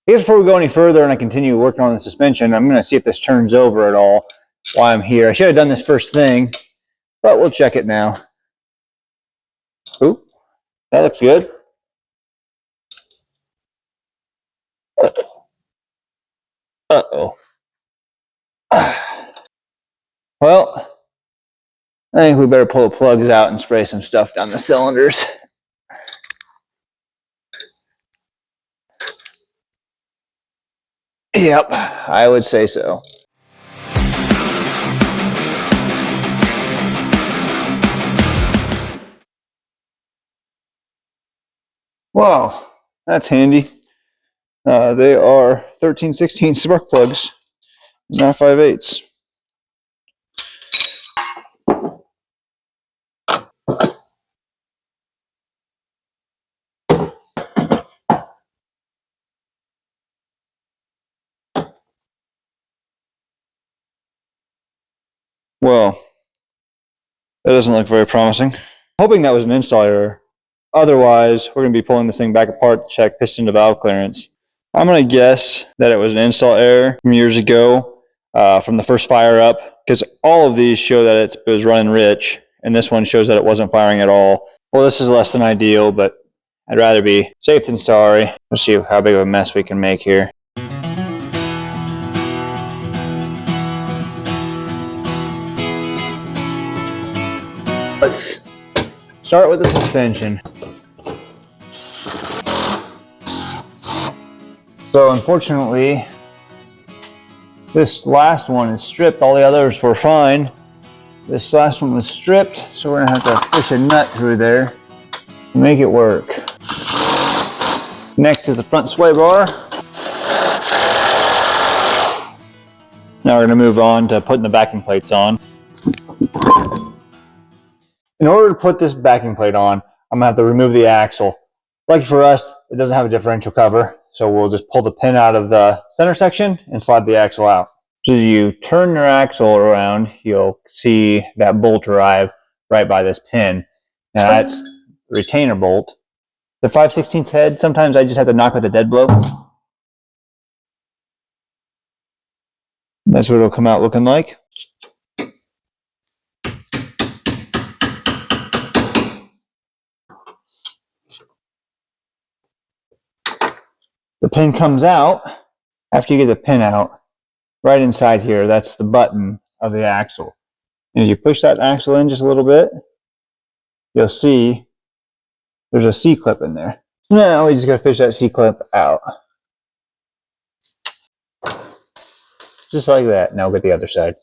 I guess before we go any further and I continue working on the suspension, I'm going to see if this turns over at all while I'm here. I should have done this first thing, but we'll check it now. Ooh, that looks good. Uh-oh. Well, I think we better pull the plugs out and spray some stuff down the cylinders. Yep, I would say so. Wow, that's handy. They are 13/16 spark plugs, not 5/8. Well, that doesn't look very promising. Hoping that was an install error. Otherwise, we're going to be pulling this thing back apart to check piston to valve clearance. I'm going to guess that it was an install error from years ago, from the first fire up, because all of these show that it was running rich, and this one shows that it wasn't firing at all. Well, this is less than ideal, but I'd rather be safe than sorry. Let's see how big of a mess we can make here. Let's start with the suspension. So unfortunately, this last one is stripped. All the others were fine. This last one was stripped, so we're gonna have to push a nut through there to make it work. Next is the front sway bar. Now we're gonna move on to putting the backing plates on. In order to put this backing plate on, I'm gonna have to remove the axle. Lucky for us, it doesn't have a differential cover, so we'll just pull the pin out of the center section and slide the axle out. So as you turn your axle around, you'll see that bolt arrive right by this pin. Now that's the retainer bolt. The 5/16 head, sometimes I just have to knock with a dead blow. That's what it'll come out looking like. The pin comes out. After you get the pin out, right inside here, that's the button of the axle. And if you push that axle in just a little bit, you'll see there's a C-clip in there. Now we just gotta fish that C-clip out. Just like that. Now we'll get the other side.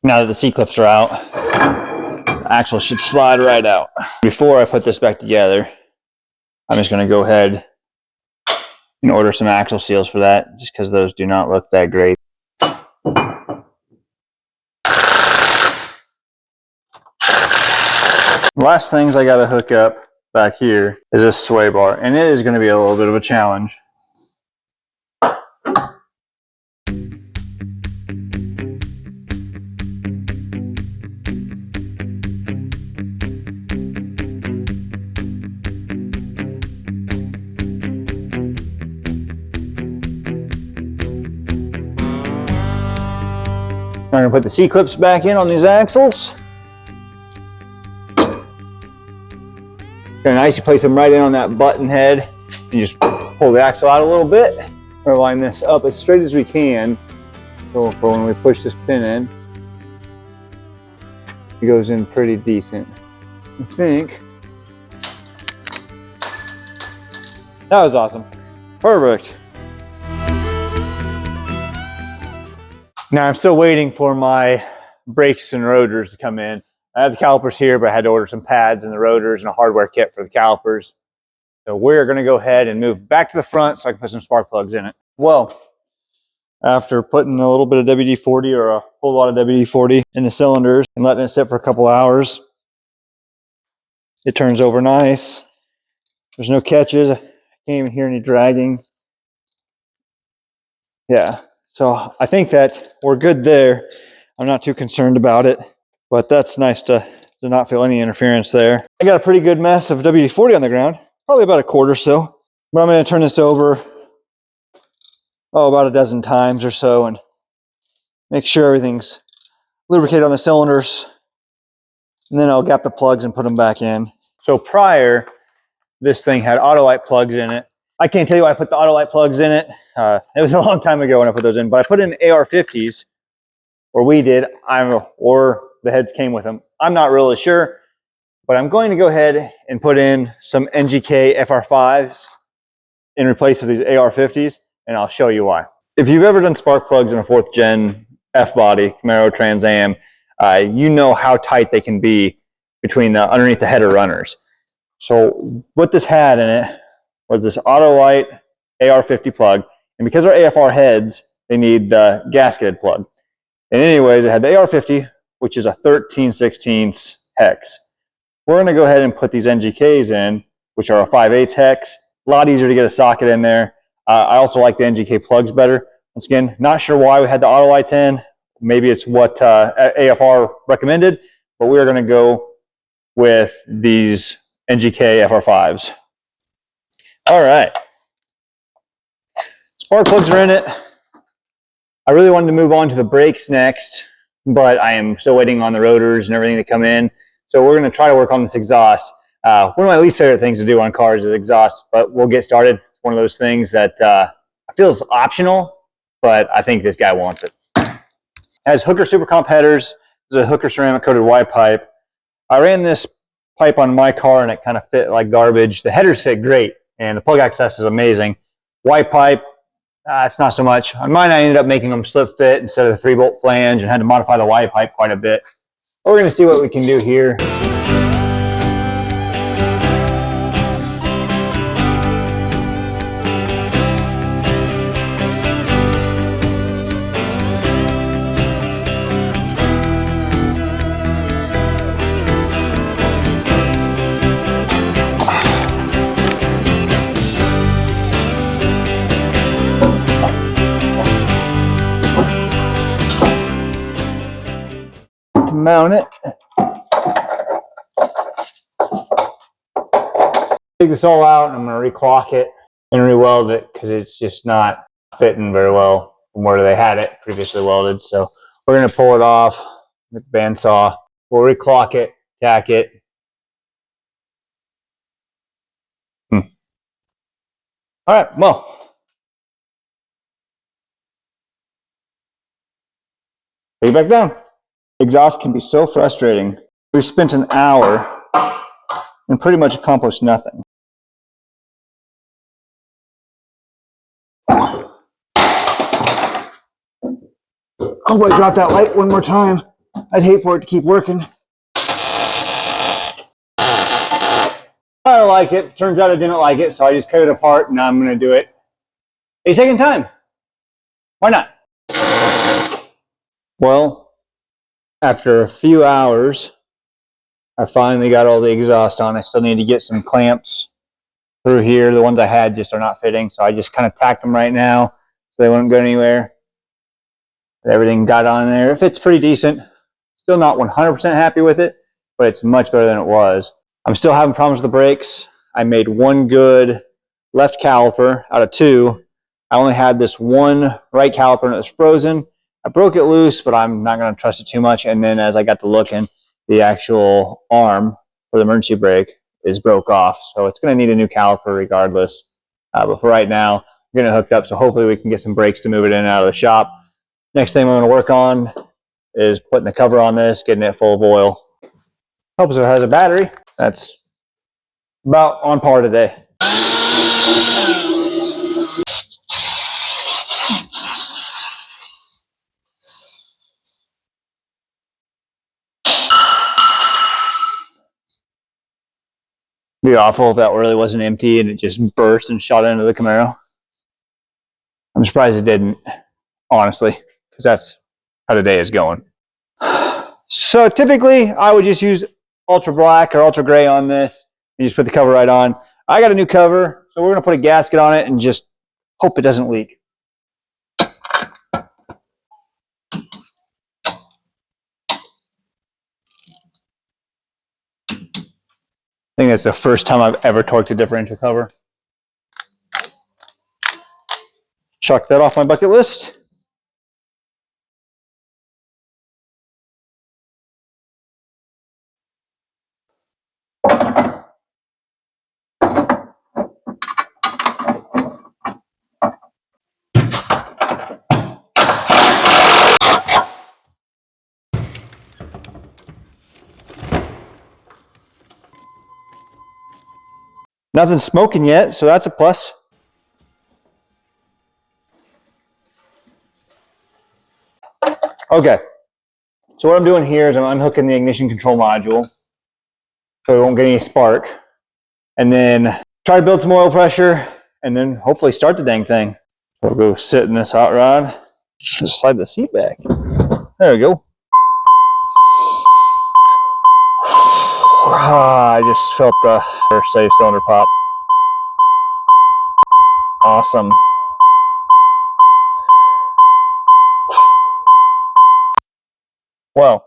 Now that the C-clips are out, the axle should slide right out. Before I put this back together, I'm just going to go ahead and order some axle seals for that, just because those do not look that great. The last things I got to hook up back here is this sway bar, and it is going to be a little bit of a challenge. I'm going to put the C-clips back in on these axles. Gonna nicely place them right in on that button head and just pull the axle out a little bit. We're gonna line this up as straight as we can. So for when we push this pin in, it goes in pretty decent. I think. That was awesome. Perfect. Now I'm still waiting for my brakes and rotors to come in. I have the calipers here, but I had to order some pads and the rotors and a hardware kit for the calipers. So we're going to go ahead and move back to the front so I can put some spark plugs in it. Well, after putting a little bit of WD-40 or a whole lot of WD-40 in the cylinders and letting it sit for a couple hours, it turns over nice. There's no catches. I can't even hear any dragging. Yeah. So I think that we're good there. I'm not too concerned about it, but that's nice to not feel any interference there. I got a pretty good mess of WD-40 on the ground, probably about a quart or so. But I'm going to turn this over, about a dozen times or so and make sure everything's lubricated on the cylinders. And then I'll gap the plugs and put them back in. So prior, this thing had Autolite plugs in it. I can't tell you why I put the Autolite plugs in it. It was a long time ago when I put those in, but I put in AR-50s, or we did, or the heads came with them. I'm not really sure, but I'm going to go ahead and put in some NGK FR5s in place of these AR-50s, and I'll show you why. If you've ever done spark plugs in a 4th gen F-body, Camaro Trans Am, you know how tight they can be between underneath the header runners. So what this had in it was this Autolite AR-50 plug, and because they're AFR heads, they need the gasketed plug. And anyways, it had the AR-50, which is a 13/16 hex. We're going to go ahead and put these NGKs in, which are a 5/8 hex. A lot easier to get a socket in there. I also like the NGK plugs better. Once again, not sure why we had the Autolites in. Maybe it's what AFR recommended, but we are going to go with these NGK FR5s. All right. Spark plugs are in it. I really wanted to move on to the brakes next, but I am still waiting on the rotors and everything to come in. So we're going to try to work on this exhaust. One of my least favorite things to do on cars is exhaust, but we'll get started. It's one of those things that I feel is optional, but I think this guy wants it. It has Hooker Super Comp headers. This is a Hooker ceramic coated Y pipe. I ran this pipe on my car and it kind of fit like garbage. The headers fit great and the plug access is amazing. Y pipe, it's not so much. On mine, I ended up making them slip fit instead of the 3-bolt flange and had to modify the Y pipe quite a bit. But we're going to see what we can do here. To mount it. Take this all out and I'm going to reclock it and re-weld it because it's just not fitting very well from where they had it previously welded. So we're going to pull it off with the bandsaw. We'll reclock it, tack it. All right, well. Take it back down. Exhaust can be so frustrating. We spent an hour and pretty much accomplished nothing. Oh, I dropped that light one more time. I'd hate for it to keep working. I don't like it. Turns out I didn't like it, so I just cut it apart and now I'm going to do it a second time. Why not? Well, after a few hours, I finally got all the exhaust on. I still need to get some clamps through here. The ones I had just are not fitting, so I just kind of tacked them right now so they wouldn't go anywhere. Everything got on there. It fits pretty decent. Still not 100% happy with it, but it's much better than it was. I'm still having problems with the brakes. I made one good left caliper out of 2. I only had this one right caliper and it was frozen. I broke it loose, but I'm not going to trust it too much. And then as I got to looking, the actual arm for the emergency brake is broke off. So it's going to need a new caliper regardless. But for right now, I'm getting it hooked up. So hopefully we can get some brakes to move it in and out of the shop. Next thing I'm going to work on is putting the cover on this, getting it full of oil. Hopes it has a battery. That's about on par today. It'd be awful if that really wasn't empty and it just burst and shot into the Camaro. I'm surprised it didn't, honestly, because that's how today is going. So typically, I would just use ultra black or ultra gray on this and just put the cover right on. I got a new cover, so we're going to put a gasket on it and just hope it doesn't leak. I think that's the first time I've ever torqued a differential cover. Chuck that off my bucket list. Nothing's smoking yet, so that's a plus. Okay, so what I'm doing here is I'm unhooking the ignition control module so we won't get any spark, and then try to build some oil pressure, and then hopefully start the dang thing. So we'll go sit in this hot rod. Just slide the seat back. There we go. I just felt the air safe cylinder pop. Awesome. Well,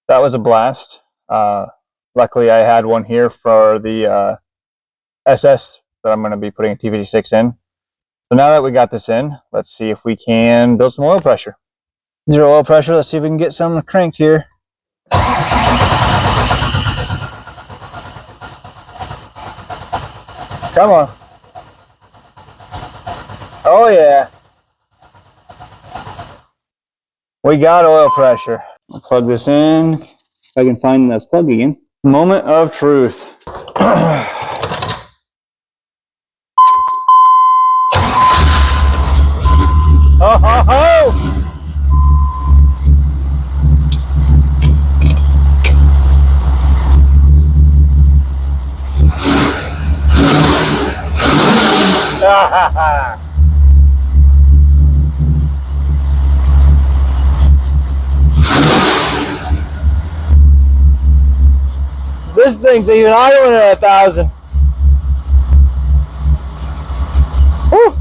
that was a blast. Luckily, I had one here for the SS that I'm going to be putting a T56 in. So now that we got this in, let's see if we can build some oil pressure. Zero oil pressure. Let's see if we can get some cranked here. Come on. Oh yeah. We got oil pressure. I'll plug this in. If I can find the plug again. Moment of truth. Oh, ho, ho! This thing's even idling at 1,000. Whew.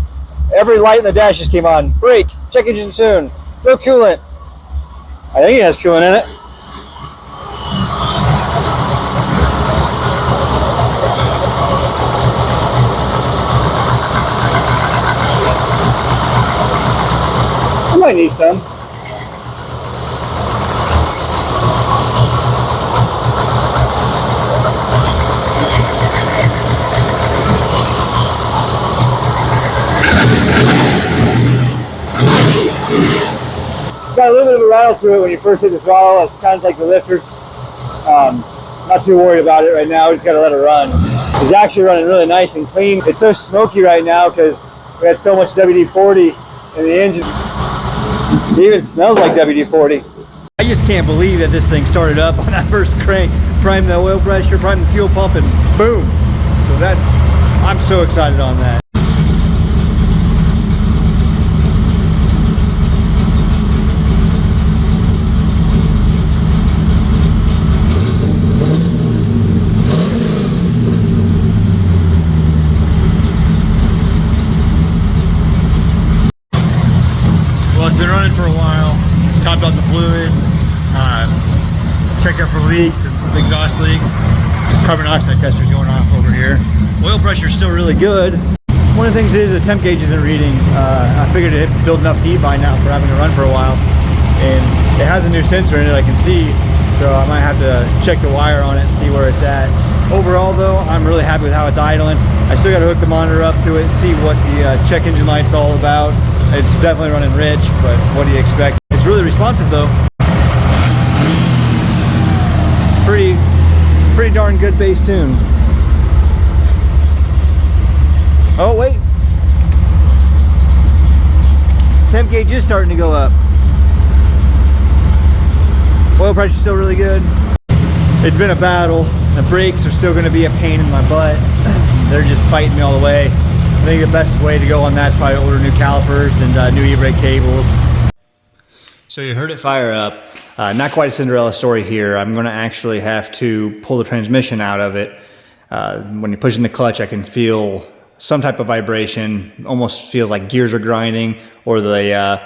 Every light in the dash just came on. Brake, check engine soon. No coolant. I think it has coolant in it. I might need some. Got a little bit of a rattle to it when you first hit the throttle. It's kind of like the lifter. Not too worried about it right now. We just got to let it run. It's actually running really nice and clean. It's so smoky right now because we had so much WD-40 in the engine. It even smells like WD-40. I just can't believe that this thing started up on that first crank. Prime the oil pressure, prime the fuel pump, and boom. So I'm so excited on that. It's been running for a while. Topped out the fluids, checked out for leaks and exhaust leaks. Carbon dioxide tester's going off over here. Oil pressure's still really good. One of the things is the temp gauge isn't reading. I figured it built enough heat by now for having to run for a while, and it has a new sensor in it I can see, so I might have to check the wire on it and see where it's at. Overall though, I'm really happy with how it's idling. I still got to hook the monitor up to it and see what the check engine light's all about. It's definitely running rich, but what do you expect? It's really responsive though. Pretty darn good bass tune. Oh wait. Temp gauge is starting to go up. Oil pressure's still really good. It's been a battle. The brakes are still going to be a pain in my butt. They're just fighting me all the way. I think the best way to go on that is probably order new calipers and new e-brake cables. So you heard it fire up. Not quite a Cinderella story here. I'm going to actually have to pull the transmission out of it. When you're pushing the clutch, I can feel some type of vibration. Almost feels like gears are grinding, or the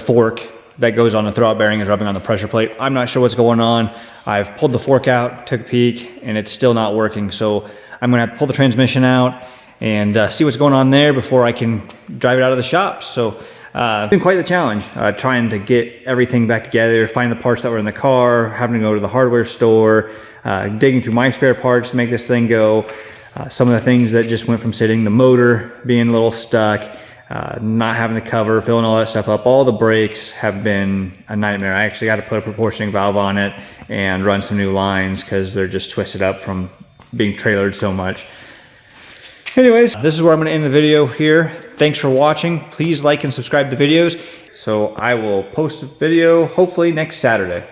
fork that goes on the throwout bearing is rubbing on the pressure plate. I'm not sure what's going on. I've pulled the fork out, took a peek, and it's still not working. So I'm going to have to pull the transmission out and see what's going on there before I can drive it out of the shop. So it's been quite the challenge, trying to get everything back together, find the parts that were in the car, having to go to the hardware store, digging through my spare parts to make this thing go. Some of the things that just went from sitting, the motor being a little stuck, not having the cover, filling all that stuff up. All the brakes have been a nightmare. I actually got to put a proportioning valve on it and run some new lines because they're just twisted up from being trailered so much. Anyways, this is where I'm going to end the video here. Thanks for watching. Please like and subscribe to the videos. So I will post a video hopefully next Saturday.